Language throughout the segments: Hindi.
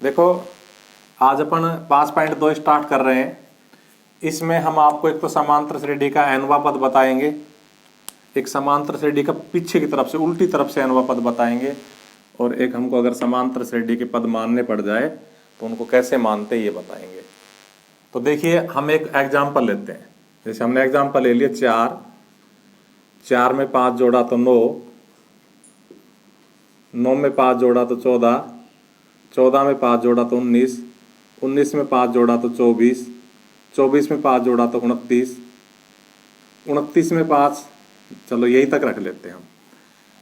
देखो, आज अपन 5.2 स्टार्ट कर रहे हैं। इसमें हम आपको एक तो समांतर श्रेणी का nवां पद बताएंगे, एक समांतर श्रेणी का पीछे की तरफ से उल्टी तरफ से nवां पद बताएंगे, और एक हमको अगर समांतर श्रेणी के पद मानने पड़ जाए तो उनको कैसे मानते ये बताएंगे। तो देखिए, हम एक एग्जाम्पल लेते हैं। जैसे हमने एग्जाम्पल ले लिया 4, 4 में 5 जोड़ा तो 9, 9 में 5 जोड़ा तो 14, 14 में 5 जोड़ा तो 19, 19 में 5 जोड़ा तो 24, 24 में 5 जोड़ा तो 29, 29 में 5, चलो यही तक रख लेते हैं हम।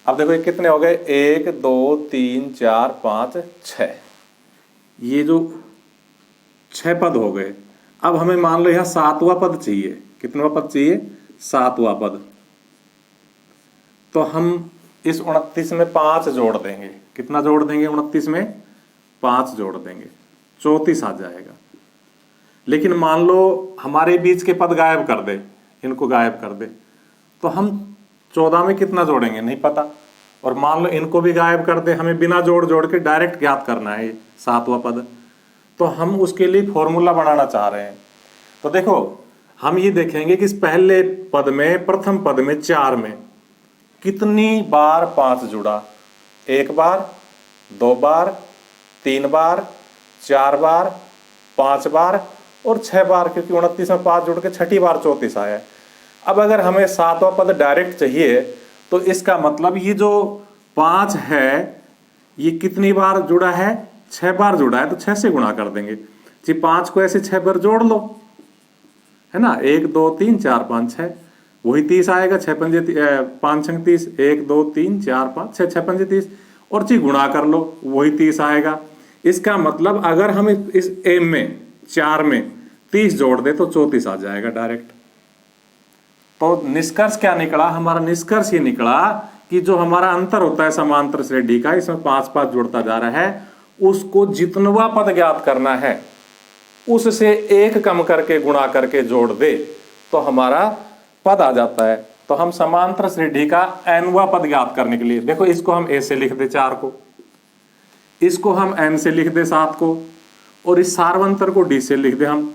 अब देखो ये कितने हो गए, 1 2 3 4 5 6, ये जो 6 पद हो गए। अब हमें मान लो यहाँ 7वां पद चाहिए। कितनवां पद चाहिए? 7वां पद। तो हम इस 29 में 5 जोड़ देंगे। कितना जोड़ देंगे? 29 में 5 जोड़ देंगे, 34 आ जाएगा। लेकिन मान लो हमारे बीच के पद गायब कर दे, इनको गायब कर दे, तो हम 14 में कितना जोड़ेंगे नहीं पता। और मान लो इनको भी गायब कर दे, हमें बिना जोड़ जोड़ के डायरेक्ट ज्ञात करना है ये 7वां पद। तो हम उसके लिए फॉर्मूला बनाना चाह रहे हैं। तो देखो, हम ये देखेंगे कि इस पहले पद में, प्रथम पद में 4 में कितनी बार 5 जुड़ा। 1 बार, 2 बार, 3 बार, 4 बार, 5 बार और 6 बार, क्योंकि 29 में 5 जुड़ के 6ठी बार 34 आया। अब अगर हमें 7वां पद डायरेक्ट चाहिए तो इसका मतलब ये जो 5 है ये कितनी बार जुड़ा है? 6 बार जुड़ा है, तो 6 से गुणा कर देंगे जी। 5 को ऐसे 6 बार जोड़ लो, है ना। 1 2 3 4 5 6, वही 30 आएगा। 6 पंजे 5 छंग 30, 1 2 3 4 5 6, 6 पंजे 30, और जी गुणा कर लो, वही 30 आएगा। इसका मतलब अगर हम इस एम में 4 में 30 जोड़ दे तो 34 आ जाएगा डायरेक्ट। तो निष्कर्ष क्या निकला? हमारा निष्कर्ष ये निकला कि जो हमारा अंतर होता है समांतर श्रेणी का, इसमें 5 5 जुड़ता जा रहा है, उसको जितनवां पद ज्ञात करना है उससे 1 कम करके गुणा करके जोड़ दे तो हमारा पद आ जाता है। तो हम समांतर श्रेणी का nवां पद ज्ञात करने के लिए, देखो इसको हम a से लिख दे 4 को, इसको हम n से लिख दे 7 को, और इस सार्वंतर को d से लिख दे हम,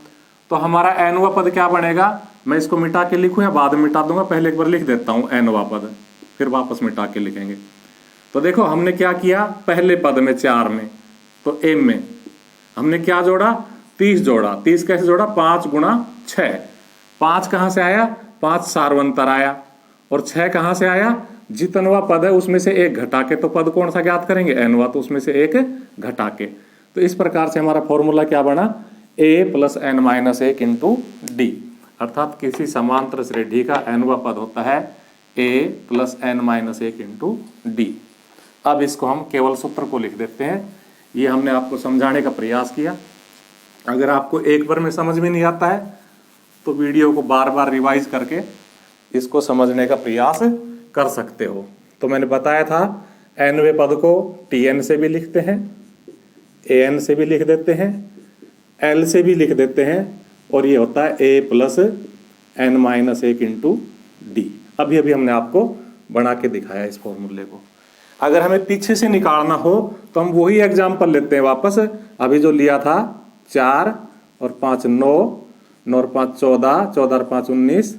तो हमारा nवां पद क्या बनेगा? मैं इसको मिटा के लिखूं या बाद में मिटा दूंगा? पहले एक बार लिख देता हूं nवां पद, फिर वापस मिटा के लिखेंगे। तो देखो हमने क्या किया, पहले पद में 4 में, तो m में हमने क्या जोड़ा? 30 जोड़ा। 30 कैसे जोड़ा? 5 गुणा 6। 5 कहां से आया? 5 सार्वंतर आया। और 6 कहां से आया? जितनवा पद है उसमें से 1 घटा के, तो पद कौन सा ज्ञात करेंगे? nवा, तो उसमें से 1 घटा के। तो इस प्रकार से हमारा फॉर्मूला क्या बना? a + n - 1 इंटू डी, अर्थात किसी समांतर श्रेणी का nवां पद होता है a + n - 1 इंटू डी। अब इसको हम केवल सूत्र को लिख देते हैं। ये हमने आपको समझाने का प्रयास किया। अगर आपको एक बार में समझ में नहीं आता है तो वीडियो को बार बार रिवाइज करके इसको समझने का प्रयास कर सकते हो। तो मैंने बताया था nवें पद को tn से भी लिखते हैं, an से भी लिख देते हैं, l से भी लिख देते हैं, और ये होता है a + n - 1 इंटू डी। अभी अभी हमने आपको बना के दिखाया इस फॉर्मूले को। अगर हमें पीछे से निकालना हो तो हम वही एग्जाम्पल लेते हैं वापस, अभी जो लिया था 4 और 5 9, 9 और 5 14, 14 और 5 19,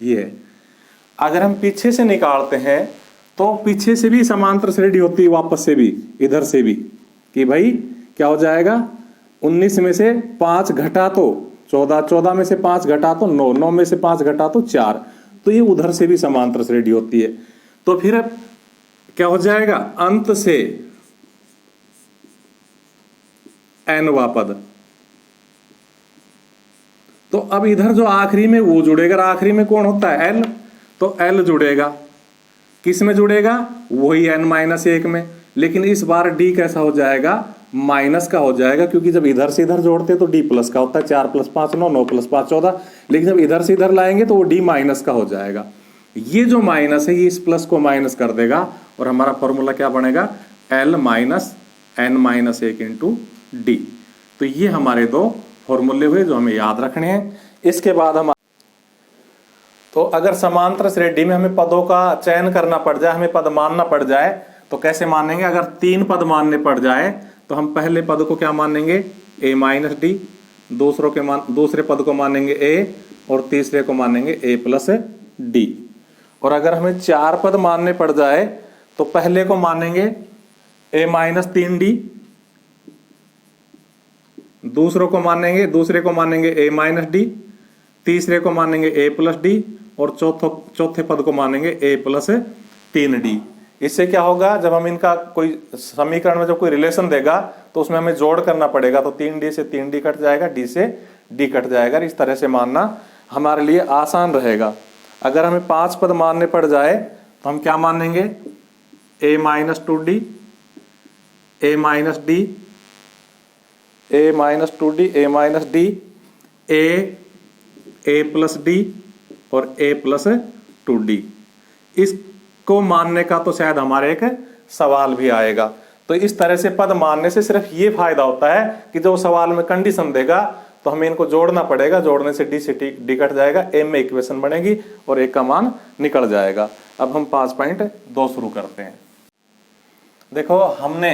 ये है। अगर हम पीछे से निकालते हैं तो पीछे से भी समांतर श्रेणी होती है, वापस से भी, इधर से भी, कि भाई क्या हो जाएगा? 19 में से 5 घटा तो 14, 14 में से 5 घटा तो 9, 9 में से 5 घटा तो 4, तो ये उधर से भी समांतर श्रेणी होती है। तो फिर क्या हो जाएगा? अंत से nवां पद। तो अब इधर जो आखिरी में वो जुड़ेगा, आखिरी में कौन होता है? l, तो l जुड़ेगा। किस में जुड़ेगा? वही n - 1 में। लेकिन इस बार d कैसा हो जाएगा? माइनस का हो जाएगा, क्योंकि जब इधर से इधर जोड़ते तो d प्लस का होता है। 4 + 5 9, 9 + 5 14, लेकिन जब इधर से इधर लाएंगे तो वो d माइनस का हो जाएगा। ये जो माइनस है ये इस प्लस को माइनस कर देगा, और हमारा फॉर्मूला क्या बनेगा? l - n - 1 into D. तो ये हमारे 2 फॉर्मूले हुए जो हमें याद रखने हैं। इसके बाद हम, तो अगर समांतर श्रेणी में हमें पदों का चयन करना पड़ जाए, हमें पद मानना पड़ जाए, तो कैसे मानेंगे? अगर 3 पद मानने पड़ जाए तो हम पहले पद को क्या मानेंगे, a माइनस डी, दूसरे पद को मानेंगे a और तीसरे को मानेंगे a प्लस डी। और अगर हमें 4 पद मानने पड़ जाए तो पहले को मानेंगे a माइनस 3d, दूसरे को मानेंगे a माइनस डी, तीसरे को मानेंगे a प्लस डी और चौथे पद को मानेंगे a प्लस 3d। इससे क्या होगा, जब हम इनका कोई समीकरण में जब कोई रिलेशन देगा तो उसमें हमें जोड़ करना पड़ेगा, तो 3d से 3d कट जाएगा, d से d कट जाएगा। इस तरह से मानना हमारे लिए आसान रहेगा। अगर हमें 5 पद मानने पड़ जाए तो हम क्या मानेंगे, a minus 2d, a minus D, a minus 2d, a minus D, a plus D और a प्लस 2d। इसको मानने का तो शायद हमारे एक सवाल भी आएगा। तो इस तरह से पद मानने से सिर्फ ये फायदा होता है कि जो सवाल में कंडीशन देगा तो हमें इनको जोड़ना पड़ेगा, जोड़ने से डी से डी कट जाएगा, a में इक्वेशन बनेगी और a का मान निकल जाएगा। अब हम 5.2 शुरू करते हैं। देखो हमने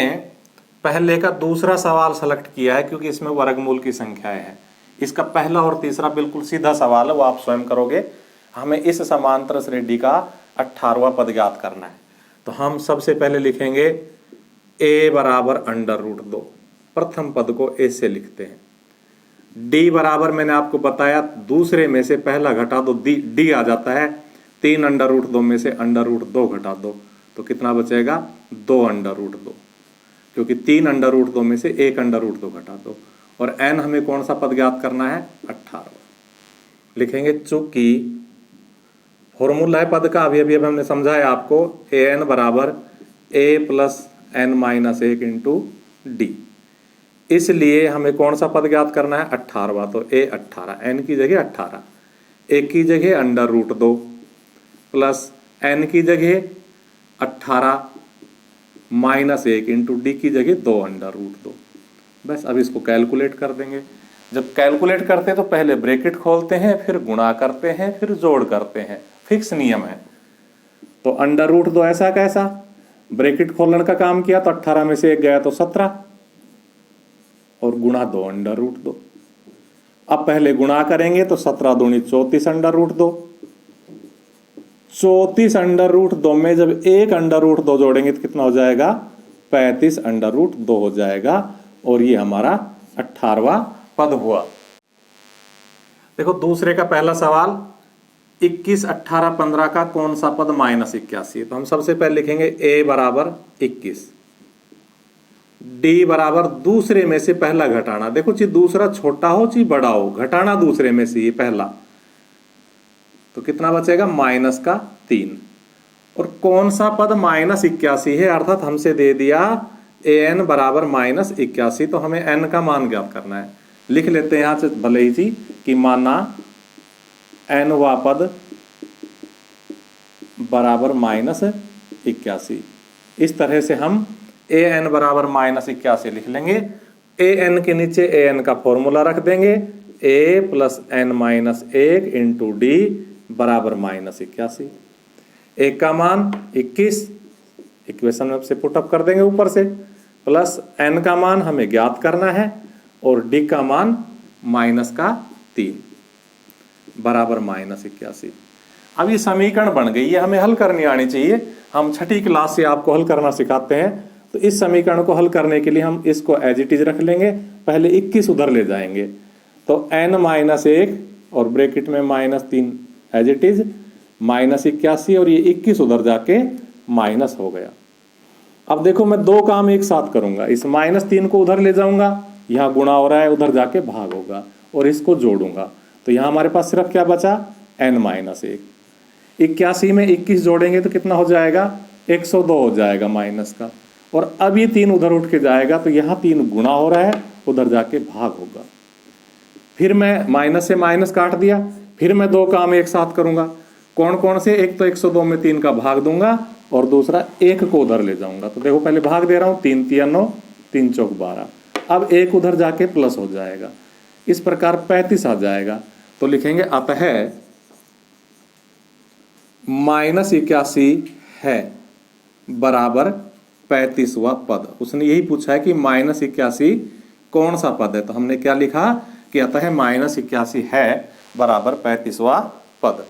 पहले का दूसरा सवाल सेलेक्ट किया है क्योंकि इसमें वर्गमूल की संख्याएं हैं। इसका पहला और तीसरा बिल्कुल सीधा सवाल है, वो आप स्वयं करोगे। हमें इस समांतर श्रेणी का 18वां पद ज्ञात करना है। तो हम सबसे पहले लिखेंगे a बराबर अंडर रूट 2, प्रथम पद को a से लिखते हैं। d बराबर मैंने आपको बताया दूसरे में से पहला घटा दो, d आ जाता है। 3 अंडर रूट 2 में से अंडर रूट 2 घटा दो तो कितना बचेगा, 2 अंडर रूट 2, क्योंकि 3 अंडर रूट 2 में से 1 अंडर रूट 2 घटा दो। और n हमें कौन सा पद ज्ञात करना है, 18। लिखेंगे चूंकि फॉर्मूला है पद का, अभी हमने समझाया आपको, an बराबर a plus n minus 1 into D. इसलिए हमें कौन सा पद ज्ञात करना है, 18वां। तो a 18, n की जगह 18, a की जगह अंडर रूट 2 प्लस n की जगह 18 माइनस 1 इंटू डी की जगह 2 अंडर रूट 2। बस अब इसको कैलकुलेट कर देंगे। जब कैलकुलेट करते हैं तो पहले ब्रैकेट खोलते हैं, फिर गुणा करते हैं, फिर जोड़ करते हैं, फिक्स नियम है। तो अंडर रूट 2 ऐसा कैसा, ब्रैकेट खोलने का काम किया तो 18 में से 1 गया तो 17 और गुणा 2 अंडर रूट 2। अब पहले गुणा करेंगे तो 17 दूनी 34 अंडर रूट 2। 34 अंडर रूट 2 में जब 1 अंडर रूट 2 जोड़ेंगे तो कितना हो जाएगा, 35 अंडर रूट 2 हो जाएगा। और ये हमारा 18वां पद हुआ। देखो दूसरे का पहला सवाल, 21, 18, 15 का कौन सा पद माइनस 81। तो हम सबसे पहले लिखेंगे a बराबर 21, d बराबर दूसरे में से पहला घटाना। देखो चाहे दूसरा छोटा हो चाहे बड़ा हो, घटाना दूसरे में से ये पहला, तो कितना बचेगा, माइनस का 3। और कौन सा पद माइनस 81 है, अर्थात हमसे दे दिया an बराबर माइनस 81, तो हमें n का मान ज्ञात करना है। लिख लेते हैं यहां से भले ही जी कि माना nवां पद बराबर माइनस 81। इस तरह से हम an बराबर माइनस 81 लिख लेंगे। an के नीचे an का फॉर्मूला रख देंगे, a plus n minus 1 into D बराबर माइनस 81। एक का मान 21 इक्वेशन में से पुटअप कर देंगे ऊपर से, प्लस n का मान हमें ज्ञात करना है और d का मान माइनस का 3 बराबर माइनस 81। अब ये समीकरण बन गई, ये हमें हल करनी आनी चाहिए। हम छठी क्लास से आपको हल करना सिखाते हैं। तो इस समीकरण को हल करने के लिए हम इसको एज इट इज रख लेंगे, पहले 21 उधर ले जाएंगे तो n माइनस 1 और ब्रैकेट में minus 3 as it is minus 81 और ये 21 उधर जाके माइनस हो गया। अब देखो मैं 2 काम एक साथ करूंगा, इस माइनस 3 को उधर ले जाऊंगा, यहाँ गुणा हो रहा है, उधर जाके भाग होगा और इसको जोड़ूंगा। तो यहाँ हमारे पास सिर्फ क्या बचा, n माइनस 1। 81 में 21 जोड़ेंगे तो कितना हो जाएगा, 102 हो जाएगा माइनस का। और अब ये 3 उधर उठ के जाएगा तो यहाँ 3 गुणा हो रहा है, उधर जाके भाग होगा। फिर मैं माइनस से माइनस काट दिया, फिर मैं 2 काम एक साथ करूंगा। कौन कौन से, एक तो 102 में 3 का भाग दूंगा और दूसरा 1 को उधर ले जाऊंगा। तो देखो पहले भाग दे रहा हूं, 3 3 9, 3 चौक 12। अब 1 उधर जाके प्लस हो जाएगा, इस प्रकार 35 आ जाएगा। तो लिखेंगे अतः माइनस 81 है बराबर 35वां पद। उसने यही पूछा है कि -81 कौन सा पद है, तो हमने क्या लिखा कि अतः -81 है बराबर 35वां पद।